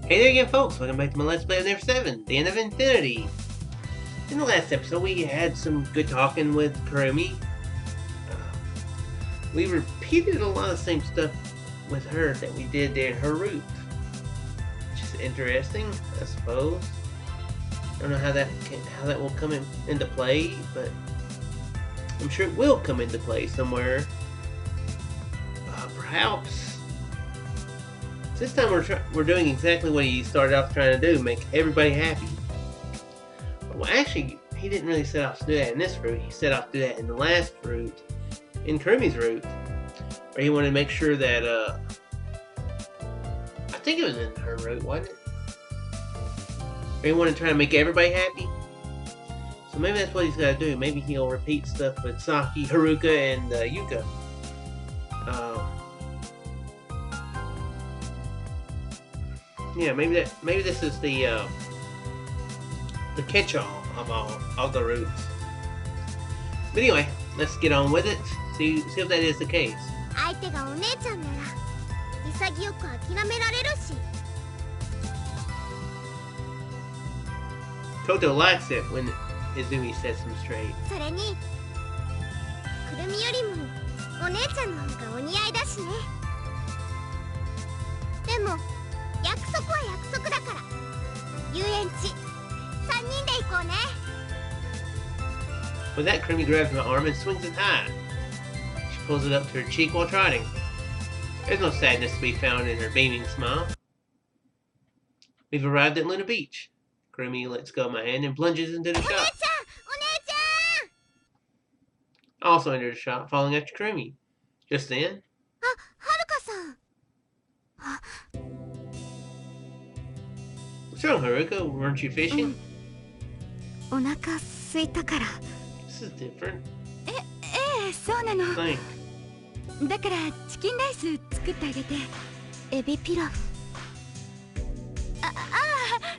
Hey there again, folks. Welcome back to my Let's Play of Never7, The End of Infinity. In the last episode, we had some good talking with Kurumi. We repeated a lot of the same stuff with her that we did there in her route. Which is interesting, I suppose. I don't know how that will come into play, but I'm sure it will come into play somewhere. Perhaps. This time we're doing exactly what he started off trying to do, make everybody happy. Well, actually, he didn't really set off to do that in this route. He set off to do that in the last route, in Kurumi's route, where he wanted to make sure that, I think it was in her route, wasn't it? Where he wanted to try to make everybody happy. So maybe that's what he's got to do. Maybe he'll repeat stuff with Saki, Haruka, and Yuka. Yeah, maybe this is the catch-all of all the routes. But anyway, let's get on with it. See if that is the case. Koto likes it when Izumi sets him straight. With that, Kurumi grabs my arm and swings it high. She pulls it up to her cheek while trotting. There's no sadness to be found in her beaming smile. We've arrived at Luna Beach. Kurumi lets go of my hand and plunges into the shop. I also entered the shop, following after Kurumi. Just then... Haruka-san! What's wrong, Haruka? Weren't you fishing? This is different. Think. だからチキンライス作ってあげてエビピラフ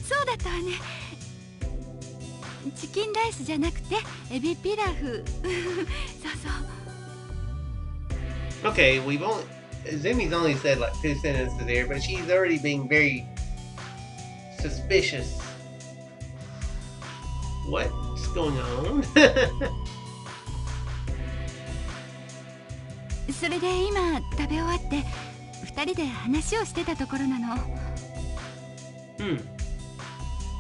そうだったわねチキンライスじゃなくてエビピラフそうそう Okay, Zumi's only said like 2 sentences there, but she's already being very suspicious. What's going on? それで今食べ終わって2人で話をしてたところなの。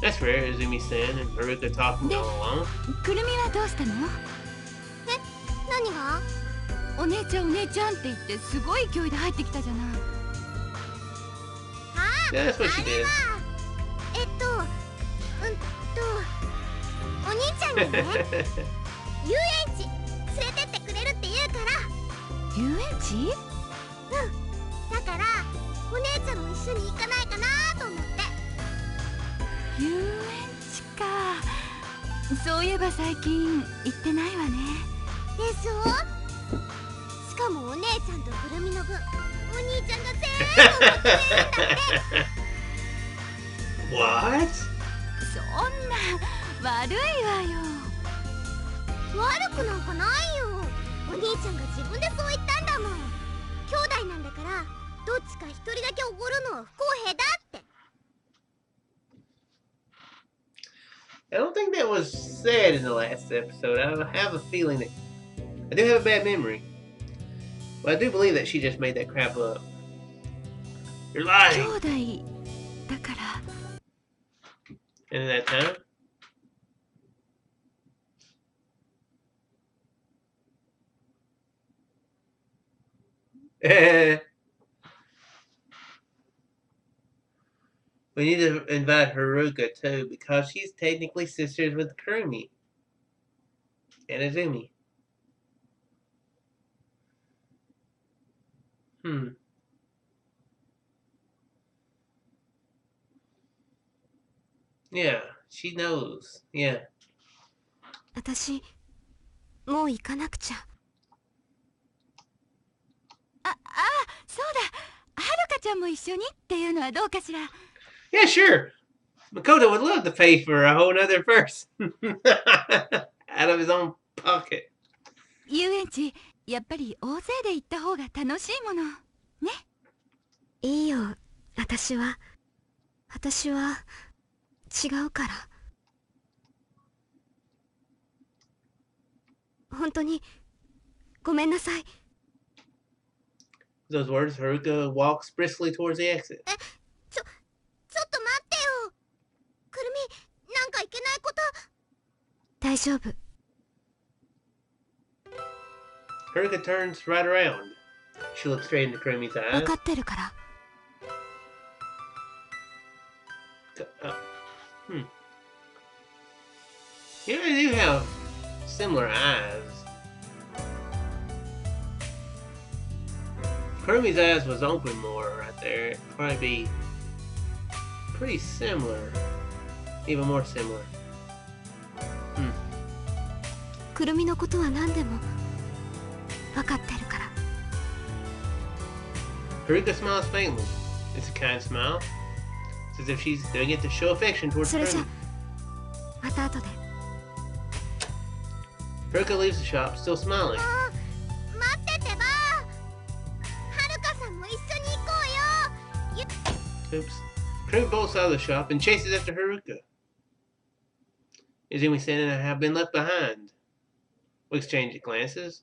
That's rare, Izumi-san and Haruka talking all along. くるみはどうしたの？何が？お姉ちゃんお姉ちゃんって言ってすごい勢いで入ってきたじゃない。Yeah, that's what she did. お兄ちゃんがね、遊園地連れてってくれるって言うから。遊園地？だからお姉ちゃんも一緒に行かないかなと思って。遊園地か。そういえば最近行ってないわね。でしょ？しかもお姉ちゃんとくるみの分、お兄ちゃんが全部持ってくれるんだって。What? そんな悪いわよ。悪くなんかないよ。お兄ちゃんが自分でそう言ったんだもん。兄弟なんだからどっちか一人だけおごるのは不公平だって。I don't think that was said in the last episode. I have a feeling that I do have a bad memory. But I do believe that she just made that crap up. You're lying. 兄弟だから。And at that time? We need to invite Haruka too, because she's technically sisters with Kurumi and Izumi. Yeah, she knows. Yeah. 私もう行かなくちゃ。そうだ。はるかちゃんも一緒にっていうのはどうかしら。Yeah, sure. Makoto would love to pay for a whole nother person out of his own pocket. 遊園地やっぱり大勢で行った方が楽しいものね。いいよ、私は。私は違うから。本当にごめんなさい。 Those words, Haruka walks briskly towards the exit. ちょっと待ってよ。くるみ、なんかいけないこと。大丈夫。 Haruka turns right around. She looks straight into Kurumi's 分 eyes. かってるから。You know, they do have similar eyes. Kurumi's eyes was open more right there. It'd probably be pretty similar. Even more similar. くるみのことは何でも分かってるから。 Haruka smiles faintly. It's a kind smile. It's as if she's doing it to show affection towards それじゃ Kurumi. また後で。 Haruka leaves the shop, still smiling. 待っててば。はるかさんも一緒に行こうよ。 Oops. Kurumi bolts out of the shop and chases after Haruka. Izumi-san and I have been left behind. We exchange glances.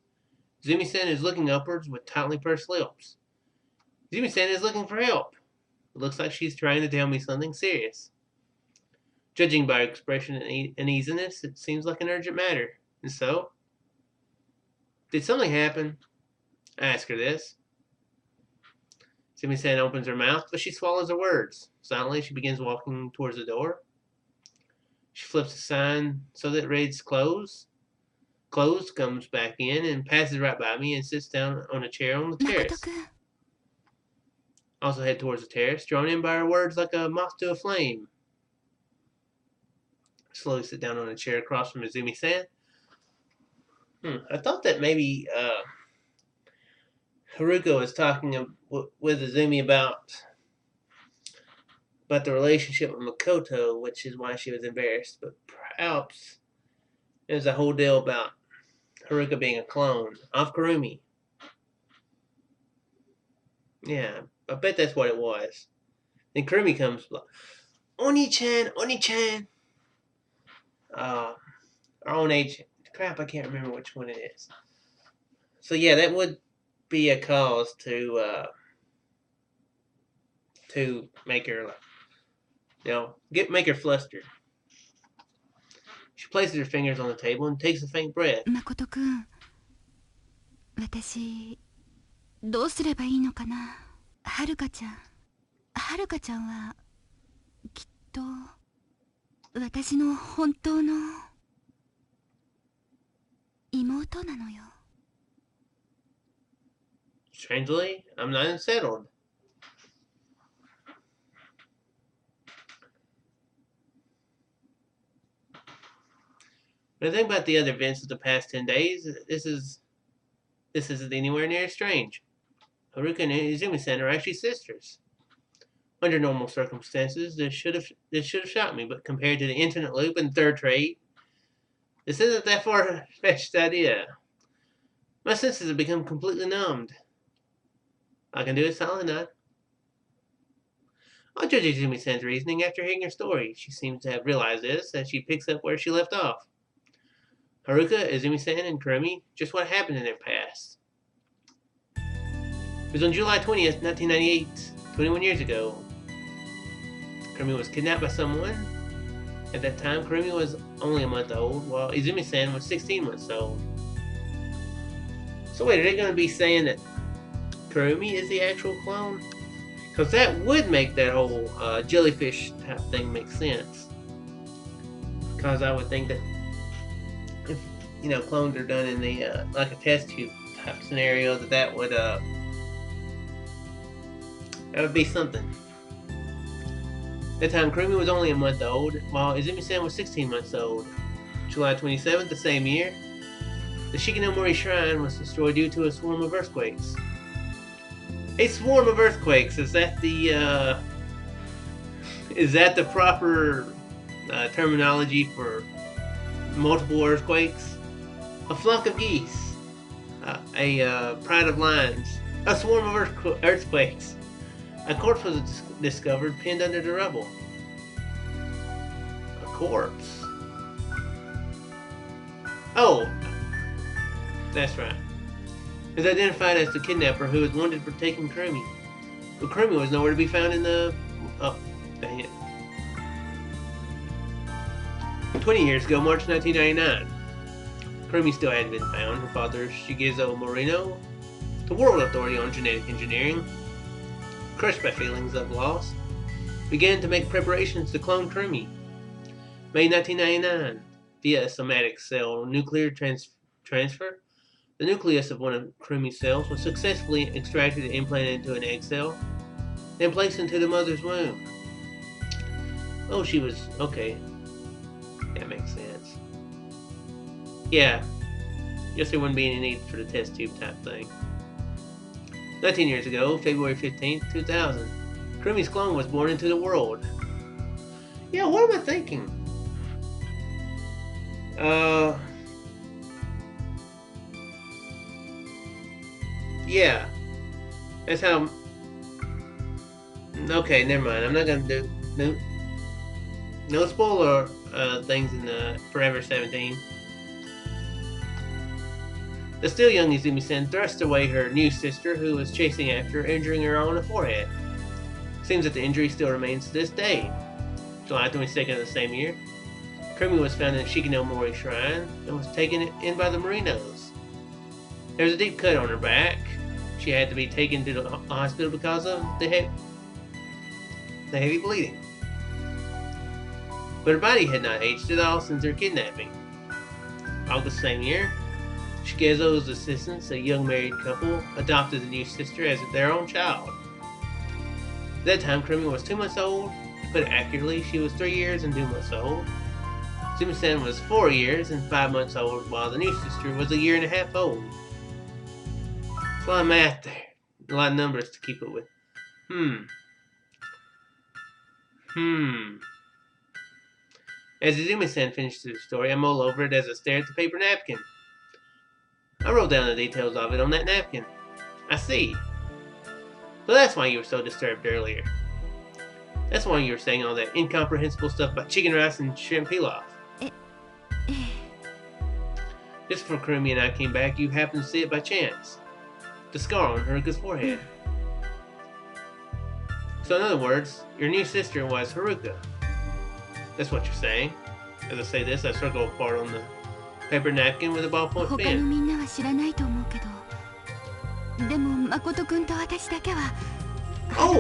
Izumi-san is looking upwards with tightly pursed lips. Izumi-san is looking for help. It looks like she's trying to tell me something serious. Judging by her expression and easiness, it seems like an urgent matter. And so? Did something happen? I ask her this. Izumi-san opens her mouth, but she swallows her words. Silently, she begins walking towards the door. She flips a sign so that it reads closed. Closed, comes back in and passes right by me and sits down on a chair on the terrace. Makoto-kun. Also head towards the terrace, drawn in by her words like a moth to a flame. Slowly sit down on a chair across from Izumi-san. I thought that maybe Haruka was talking with Izumi about the relationship with Makoto, which is why she was embarrassed. But perhaps it was a whole deal about Haruka being a clone of Kurumi. Yeah, I bet that's what it was. Then Kurumi comes, Oni-chan, Oni-chan. Our own age. Crap, I can't remember which one it is. So yeah, that would be a cause to make her, make her flustered. She places her fingers on the table and takes a faint breath. 誠くん、私どうすればいいのかな。はるかちゃんはきっと私の本当の妹なのよ。 Strangely, I'm not unsettled. When I think about the other events of the past 10 days, this isn't anywhere near strange. Haruka and Izumi-san are actually sisters. Under normal circumstances, this should have shocked me, but compared to the infinite loop and third trade, this isn't that far-fetched idea. My senses have become completely numbed. I can do a silent nod. I'll judge Izumi-san's reasoning after hearing her story. She seems to have realized this as she picks up where she left off. Haruka, Izumi-san, and Kurumi, just what happened in their past. It was on July 20th, 1998, 21 years ago. Kurumi was kidnapped by someone. At that time, Kurumi was only a month old, while Izumi-san was 16 months old. So wait, are they going to be saying that Kurumi is the actual clone? Because that would make that whole jellyfish type thing make sense. Because I would think that if, clones are done in the, like a test tube type scenario, that would be something. At that time, Kurumi was only a month old, while Izumi-san was 16 months old. July 27th, the same year, the Shikinomori Shrine was destroyed due to a swarm of earthquakes. A swarm of earthquakes, is that the proper terminology for multiple earthquakes? A flock of geese, a pride of lions, a swarm of earthquakes. A corpse was discovered pinned under the rubble. A corpse. Oh, that's right. Is identified as the kidnapper who was wanted for taking Kurumi. But Kurumi was nowhere to be found in the... Oh, dang it. 20 years ago, March 1999. Kurumi still hadn't been found. Her father, Shigezo Morino, the world authority on genetic engineering, crushed by feelings of loss, began to make preparations to clone Kurumi. May 1999, via a somatic cell nuclear transfer, the nucleus of one of Kurumi's cells was successfully extracted and implanted into an egg cell, then placed into the mother's womb. Oh, she was... okay. That makes sense. Yeah. Guess there wouldn't be any need for the test tube type thing. 19 years ago, February 15th, 2000, Kurumi's clone was born into the world. Yeah, what am I thinking? Yeah. That's how... Okay, never mind. I'm not gonna do... No spoiler things in Forever 17. The still young Izumi-san thrust away her new sister, who was chasing after her, injuring her on the forehead. Seems that the injury still remains to this day. July 22nd of the same year, Kurumi was found in Shikinomori Shrine and was taken in by the Morinos. There was a deep cut on her back. She had to be taken to the hospital because of the heavy bleeding. But her body had not aged at all since her kidnapping. August the same year, Shigezo's assistants, a young married couple, adopted the new sister as their own child. At that time, Kurumi was 2 months old. To put it accurately, she was 3 years and 2 months old. Izumi-san was 4 years and 5 months old, while the new sister was 1.5 years old. It's a lot of math there. A lot of numbers to keep it with. As Izumi-san finished the story, I mull over it as I stare at the paper napkin. I wrote down the details of it on that napkin. I see. So that's why you were so disturbed earlier. That's why you were saying all that incomprehensible stuff about chicken rice and shrimp pilaf. Just before Kurumi and I came back, you happened to see it by chance. The scar on Haruka's forehead. So in other words, your new sister was Haruka. That's what you're saying. As I say this, I circle a part on the paper napkin with a ballpoint pen. Oh!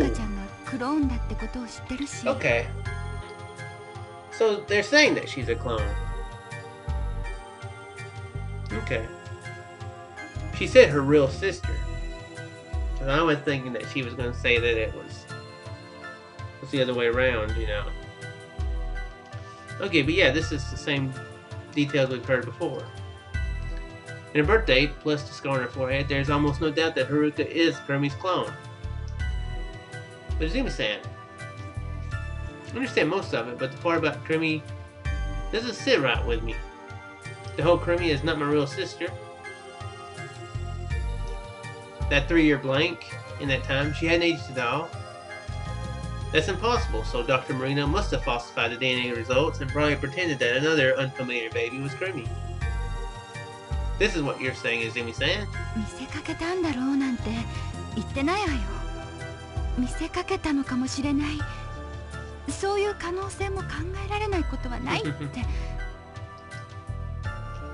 Okay. So they're saying that she's a clone. Okay. She said her real sister. And I was thinking that she was going to say that it was the other way around, you know. Okay, but yeah, this is the same details we've heard before. In her birth date, plus the scar on her forehead, there's almost no doubt that Haruka is Kurumi's clone. But Izumi-san, I understand most of it, but the part about Kurumi doesn't sit right with me. The whole Kurumi is not my real sister. That 3-year blank in that time, she hadn't aged at all. That's impossible, so Dr. Marino must have falsified the DNA results and probably pretended that another unfamiliar baby was Kurumi. This is what you're saying, Izumi-san.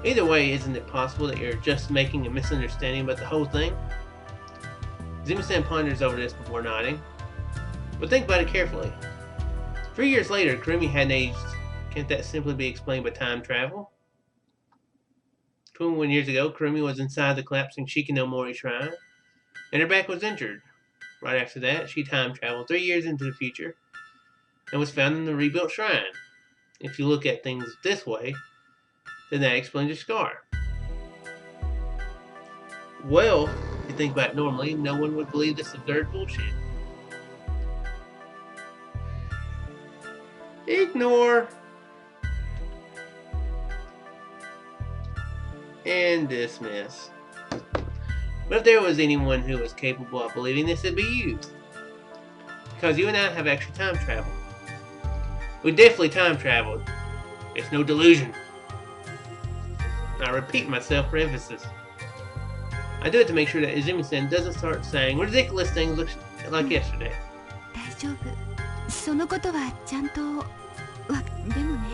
Either way, isn't it possible that you're just making a misunderstanding about the whole thing? Izumi-san ponders over this before nodding. But think about it carefully. 3 years later, Kurumi hadn't aged. Can't that simply be explained by time travel? 21 years ago, Kurumi was inside the collapsing Shikinomori Shrine, and her back was injured. Right after that, she time traveled 3 years into the future, and was found in the rebuilt shrine. If you look at things this way, then that explains your scar. Well, if you think about it normally, no one would believe this absurd bullshit. Ignore. And dismiss. But if there was anyone who was capable of believing this, it'd be you. Because you and I have actually time traveled. We definitely time traveled. It's no delusion. I repeat myself for emphasis. I do it to make sure that Izumi-san doesn't start saying ridiculous things like yesterday. 大丈夫。そのことはちゃんとでもね、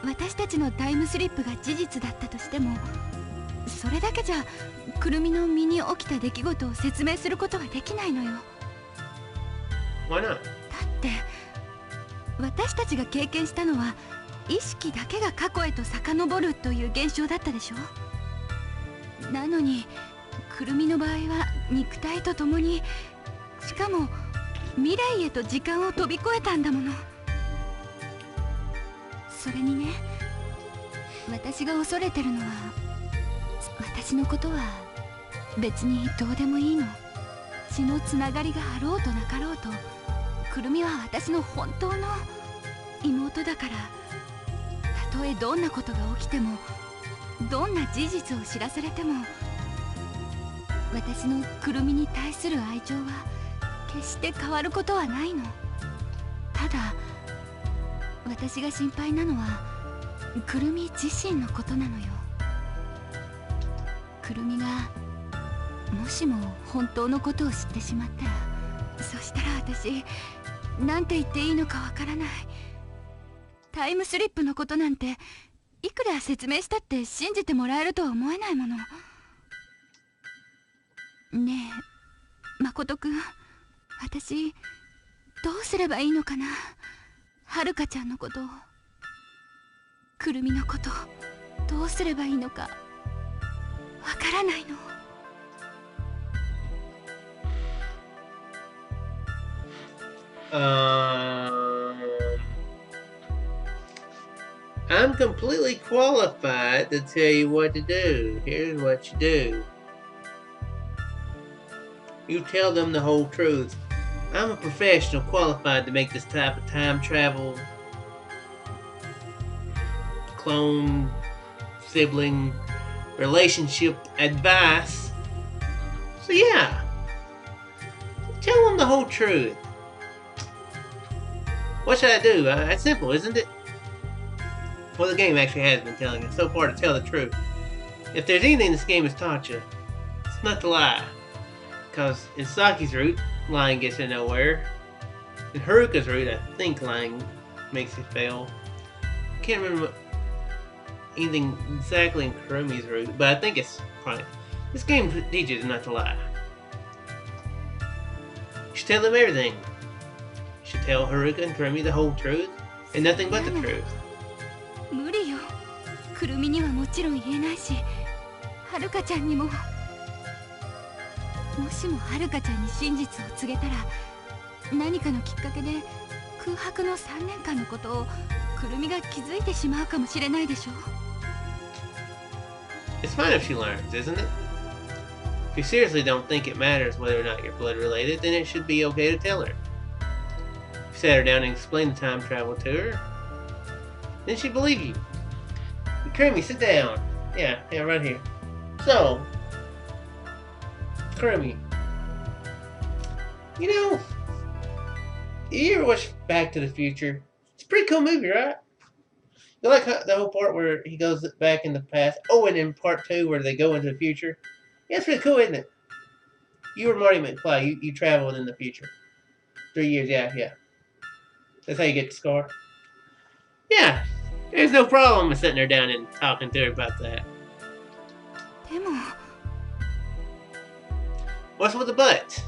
私たちのタイムスリップが事実だったとしても、それだけじゃくるみの身に起きた出来事を説明することはできないのよ。Why not? だって私たちが経験したのは意識だけが過去へと遡るという現象だったでしょ。なのにくるみの場合は肉体とともに、しかも未来へと時間を飛び越えたんだもの。それにね、私が恐れてるのは、私のことは別にどうでもいいの。血のつながりがあろうとなかろうと、くるみは私の本当の妹だから、たとえどんなことが起きても、どんな事実を知らされても、私のくるみに対する愛情は決して変わることはないの。ただ私が心配なのはくるみ自身のことなのよ。くるみがもしも本当のことを知ってしまったら、そしたら私なんて言っていいのかわからない。タイムスリップのことなんていくら説明したって信じてもらえるとは思えないもの。ねえ誠くん、私どうすればいいのかな。はるかちゃんのこと、くるみのこと、どうすればいいのかわからないの。I'm completely qualified to tell you what to do. Here's what you do. You tell them the whole truth. I'm a professional qualified to make this type of time travel, clone, sibling, relationship advice. So yeah, tell them the whole truth. What should I do? That's simple, isn't it? Well, the game actually has been telling you so far to tell the truth. If there's anything this game has taught you, it's not to lie. Because in Saki's route, lying gets you nowhere. In Haruka's route, I think lying makes you fail. Can't remember anything exactly in Kurumi's route, but I think it's probably... This game teaches you not to lie. You should tell them everything. You should tell Haruka and Kurumi the whole truth, and nothing but the truth. 無理よ。くるみにはもちろん言えないし、はるかちゃんにも。もしもはるかちゃんに真実を告げたら、何かのきっかけで空白の3年間のことをくるみが気づいてしまうかもしれないでしょ。It's fine if she learns, isn't it? If you seriously don't think it matters whether or not you're blood related, then it should be okay to tell her. If you sat her down and explained the time travel to her, then she'd believe you. Kurumi, sit down. Yeah, right here. So, Kurumi, you know, you ever watch Back to the Future? It's a pretty cool movie, right? You like the whole part where he goes back in the past? Oh, and in part 2 where they go into the future? Yeah, it's pretty cool, isn't it? You were Marty McFly. You traveled in the future. 3 years, yeah. That's how you get the scar. Yeah, there's no problem with sitting her down and talking to her about that. でも What's with the butt?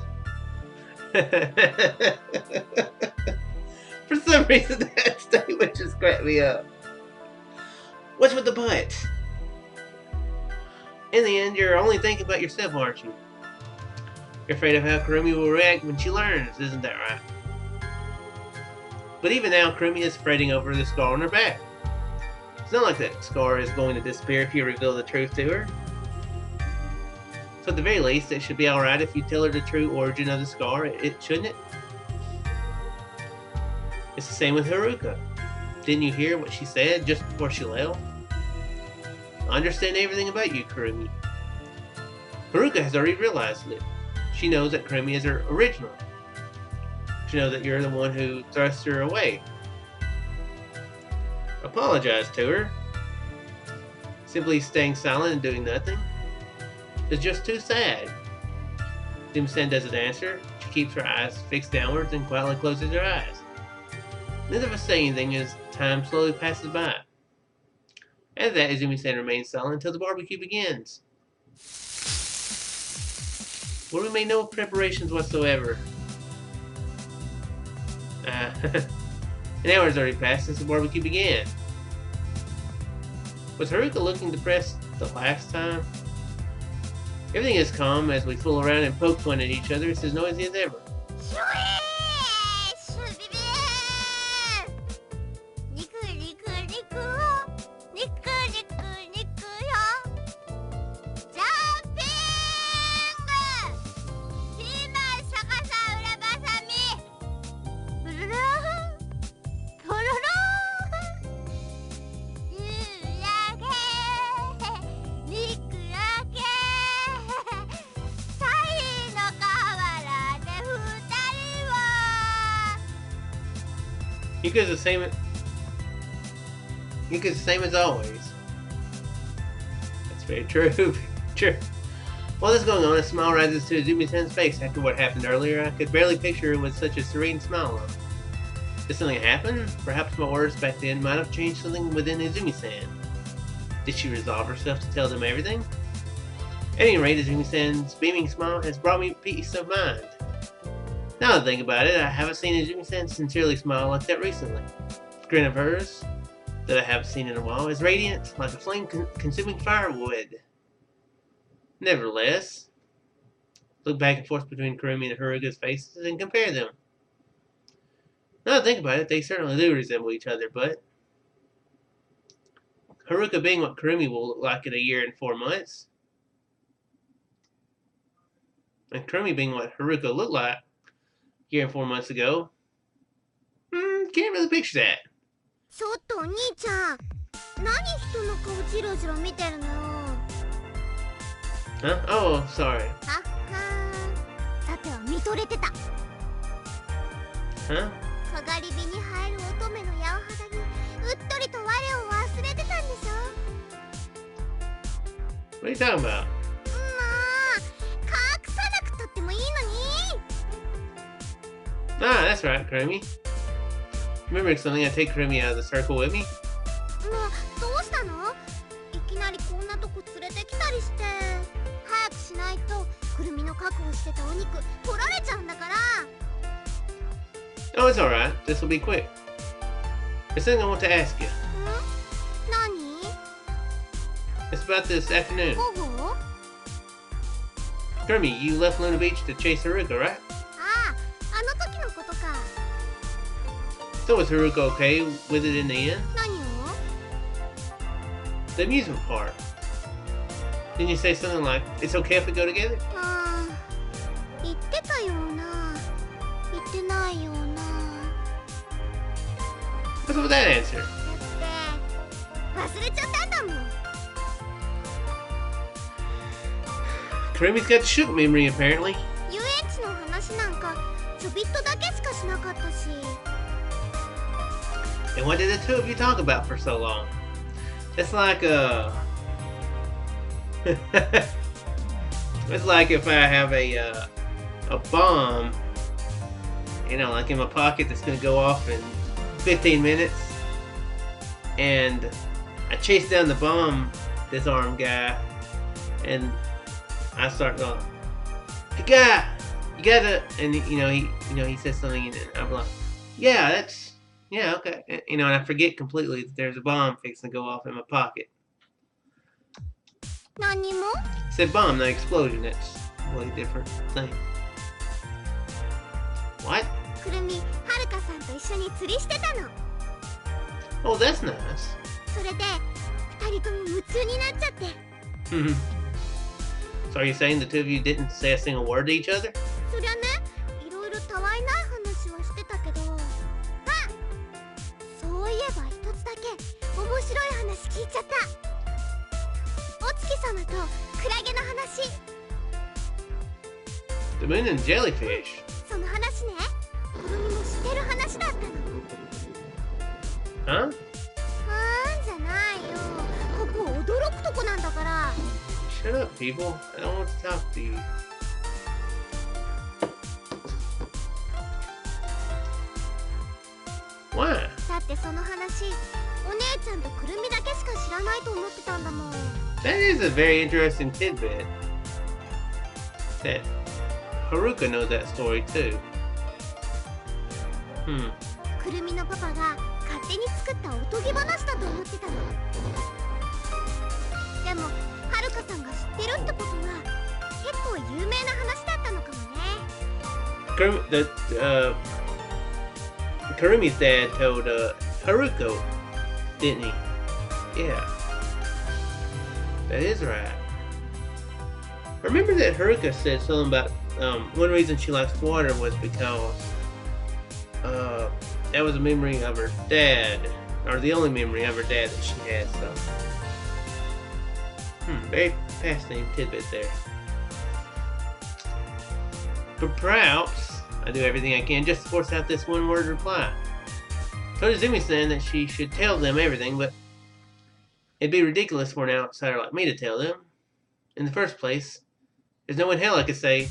For some reason, that statement just cracked me up. What's with the butt? In the end, you're only thinking about yourself, aren't you? You're afraid of how Kurumi will react when she learns, isn't that right? But even now, Kurumi is fretting over the scar on her back. It's not like that scar is going to disappear if you reveal the truth to her. So at the very least, it should be alright if you tell her the true origin of the scar, shouldn't it? It's the same with Haruka. Didn't you hear what she said just before she left? I understand everything about you, Kurumi. Haruka has already realized it. She knows that Kurumi is her original. to know that you're the one who thrusts her away. Apologize to her. Simply staying silent and doing nothing is just too sad. Izumi-san doesn't answer. She keeps her eyes fixed downwards and quietly closes her eyes. Neither of us say anything as time slowly passes by. After that, Izumi-san remains silent until the barbecue begins. Where we made no preparations whatsoever. An hour has already passed since the barbecue began. Was Haruka looking depressed the last time? Everything is calm as we fool around and poke fun at each other. It's as noisy as ever. Yuka's the same as always. That's very true. True. While this is going on, a smile rises to Izumi-san's face after what happened earlier. I could barely picture her with such a serene smile on. Did something happen? Perhaps my words back then might have changed something within Izumi-san. Did she resolve herself to tell them everything? At any rate, Izumi-san's beaming smile has brought me peace of mind. Now that I think about it, I haven't seen Izumi-san sincerely smile like that recently. The grin of hers, that I haven't seen in a while, is radiant, like a flame consuming firewood. Nevertheless, look back and forth between Kurumi and Haruka's faces and compare them. Now that I think about it, they certainly do resemble each other, but Haruka being what Kurumi will look like in a year and 4 months, and Kurumi being what Haruka looked like a year and 4 months ago, can't really picture that. ちょっとお兄ちゃん、何人の顔ジロジロ見てるのよ。Huh? Oh, sorry. はっはー。さては見とれてた。Huh? かがり火に入る乙女の八百肌にうっとりと我を忘れてたんでしょ。What are you talking about? まあ、隠さなくたってもいいのに。Ah, that's right, Kurumi. Remembering something, I take Kurumi out of the circle with me. もうどうしたの？いきなりこんなとこ連れてきたりして。早くしないとくるみの確保してたお肉取られちゃうんだから。Oh, it's alright. This will be quick. There's something I want to ask you. 何？ It's about this afternoon. ほほ？ Kurumi, you left Luna Beach to chase Haruka, right? ああ、あの時のことか。So was Haruka okay with it in the end? 何を？ The amusement park. Didn't you say something like, it's okay if we go together? 言ってたような、言ってないような。What's up with that answer? だって忘れちゃったんだもん。Kurumi's got the shook memory, apparently. 遊園地の話なんかちょびっとだけしかしなかったし。And what did the two of you talk about for so long? It's like it's like if I have a bomb, you know, like in my pocket that's gonna go off in 15 minutes, and I chase down the bomb disarm guy, and I start going, you gotta, and he says something, and I'm like, yeah, okay, and I forget completely that there's a bomb fixing to go off in my pocket. 何も？ Said bomb, not explosion. That's a completely different thing. What? くるみ、はるかさんと一緒に釣りしてたの。 Oh, that's nice. それで二人とも夢中になっちゃって。So are you saying the two of you didn't say a single word to each other? そりゃね、いろいろたわいない話はしてたけど、あ、そういえば一つだけ面白い話聞いちゃった。お月様とクラゲの話。 The moon and jellyfish. その話ね、くるみ Huh? じゃないよ。ここ驚くとこなんだから。 Shut up, people. I don't want to talk to you. Why? だってその話、お姉ちゃんとくるみだけしか知らないと思ってたんだもん。 That is a very interesting tidbit. That Haruka knows that story too. くるみのパパが勝手に作ったおとぎ話だと思ってたの。でもはるかさんが知ってるってことは結構有名な話だったのかもね。Kurumi's dad told Haruka, didn't he? Yeah. That is right. Remember that Haruka said something about one reason she likes water was because that was a memory of her dad, or the only memory of her dad that she had. So, very fascinating tidbit there. But perhaps I do everything I can just to force out this one-word reply. Tozumi saying that she should tell them everything, but it'd be ridiculous for an outsider like me to tell them. In the first place, there's no in hell I could say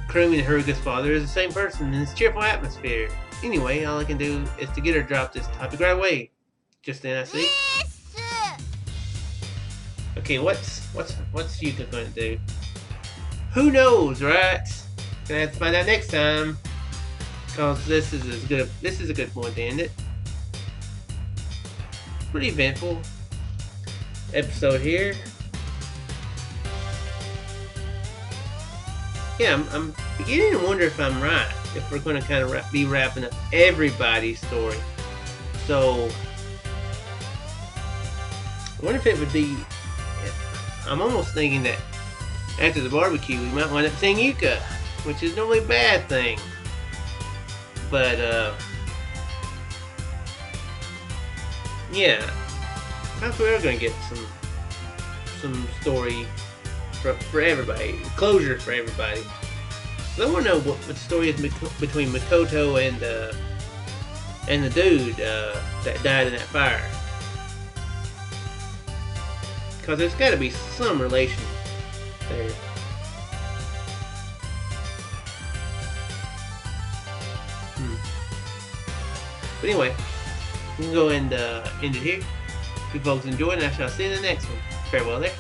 Kurumi and Haruka's father is the same person in this cheerful atmosphere. Anyway, all I can do is to get her to drop this topic right away. Just then I see. Okay, what's Yuka going to do? Who knows, right? Gonna have to find out next time. Cause this is a good point to end it. Pretty eventful episode here. Yeah, I'm beginning to wonder if I'm right. If we're going to kind of be wrapping up everybody's story. So, I wonder if it would be... I'm almost thinking that after the barbecue, we might wind up seeing Yuka, which is normally a bad thing. But, yeah. Perhaps we are going to get some story for everybody, closure for everybody. I want to know what the story is between Makoto and the dude that died in that fire. Because there's got to be some relation there. But anyway, we can go and end it here. If you folks enjoyed, and I shall see you in the next one. Farewell there.